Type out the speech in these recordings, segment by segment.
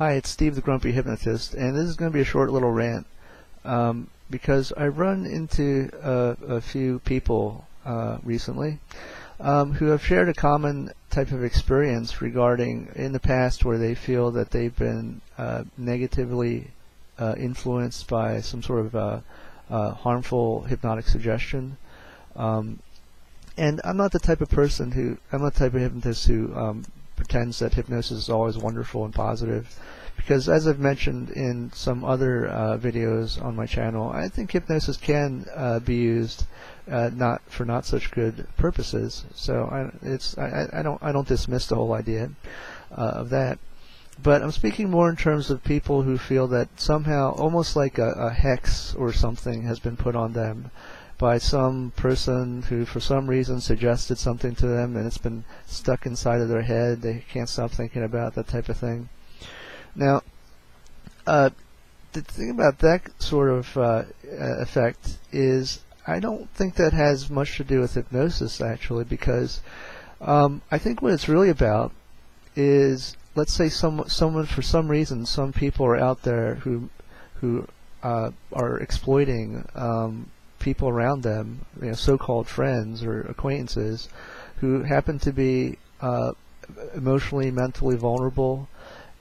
Hi, it's Steve the Grumpy Hypnotist, and this is going to be a short little rant because I run into a few people recently who have shared a common type of experience regarding in the past where they feel that they've been negatively influenced by some sort of harmful hypnotic suggestion. And I'm not the type of hypnotist who pretends that hypnosis is always wonderful and positive, because as I've mentioned in some other videos on my channel, I think hypnosis can be used not such good purposes. So I don't dismiss the whole idea of that. But I'm speaking more in terms of people who feel that somehow, almost like a hex or something has been put on them by some person who for some reason suggested something to them and it's been stuck inside of their head. They can't stop thinking about that type of thing. Now, the thing about that sort of effect is I don't think that has much to do with hypnosis, actually, because I think what it's really about is, let's say someone for some reason, some people are out there who are exploiting people around them, so-called friends or acquaintances, who happen to be emotionally, mentally vulnerable,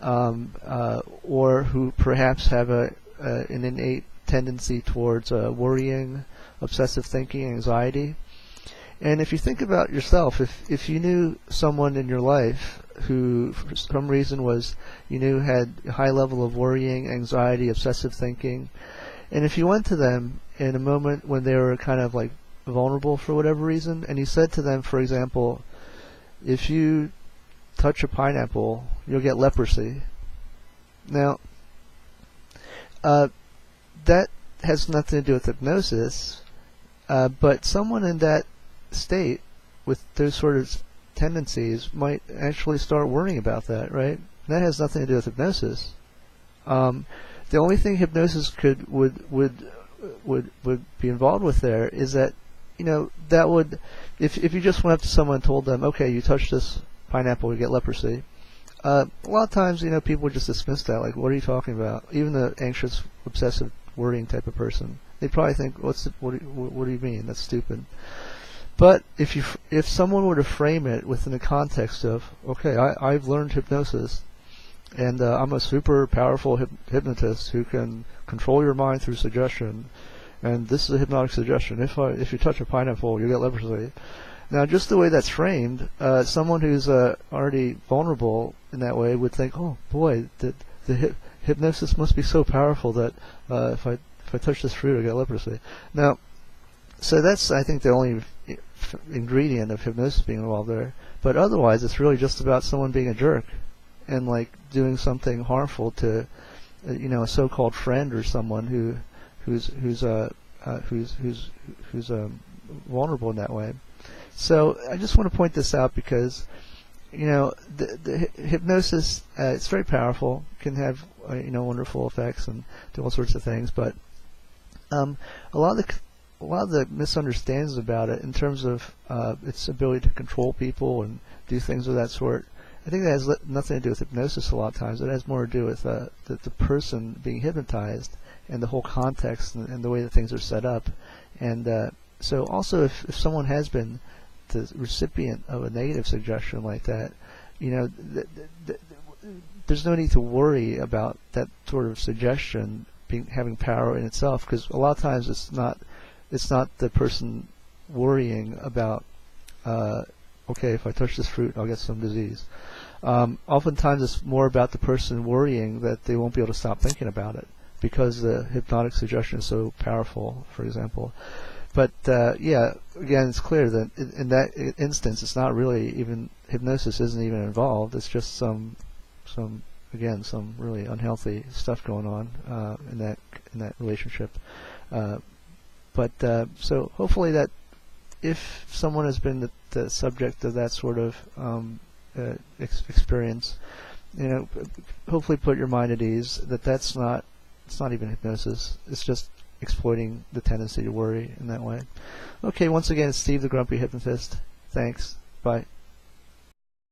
or who perhaps have an innate tendency towards worrying, obsessive thinking, anxiety. And if you think about yourself, if you knew someone in your life who for some reason had a high level of worrying, anxiety, obsessive thinking, and if you went to them in a moment when they were kind of like vulnerable for whatever reason, and you said to them, for example, if you touch a pineapple, you'll get leprosy. Now, that has nothing to do with hypnosis, but someone in that state with those sort of tendencies might actually start worrying about that, right? That has nothing to do with hypnosis. The only thing hypnosis would be involved with there is that, that would, if you just went up to someone and told them, okay, you touch this pineapple, you get leprosy. A lot of times, people would just dismiss that, like, what are you talking about? Even the anxious, obsessive, worrying type of person, they'd probably think, what do you mean? That's stupid. But if someone were to frame it within the context of, okay, I've learned hypnosis, and I'm a super powerful hypnotist who can control your mind through suggestion, and this is a hypnotic suggestion. If you touch a pineapple, you get leprosy. Now, just the way that's framed, someone who's already vulnerable in that way would think, oh boy, the hypnosis must be so powerful that if I touch this fruit, I get leprosy. Now, so that's, I think, the only ingredient of hypnosis being involved there. But otherwise, it's really just about someone being a jerk and like doing something harmful to, a so-called friend or someone who's vulnerable in that way. So I just want to point this out because, the hypnosis, it's very powerful, can have wonderful effects and do all sorts of things, but a lot of the misunderstandings about it in terms of its ability to control people and do things of that sort, I think that has nothing to do with hypnosis a lot of times. It has more to do with the person being hypnotized and the whole context and the way that things are set up. And so also if someone has been the recipient of a negative suggestion like that, there's no need to worry about that sort of suggestion having power in itself, because a lot of times it's not the person worrying about, okay, if I touch this fruit, I'll get some disease. Oftentimes it's more about the person worrying that they won't be able to stop thinking about it because the hypnotic suggestion is so powerful, for example. But yeah, again, it's clear that in that instance, it's not really even, hypnosis isn't even involved. It's just some really unhealthy stuff going on in that relationship. But so hopefully that if someone has been the subject of that sort of experience, hopefully put your mind at ease that it's not even hypnosis. It's just exploiting the tendency to worry in that way. Okay, once again, it's Steve the Grumpy Hypnotist. Thanks. Bye.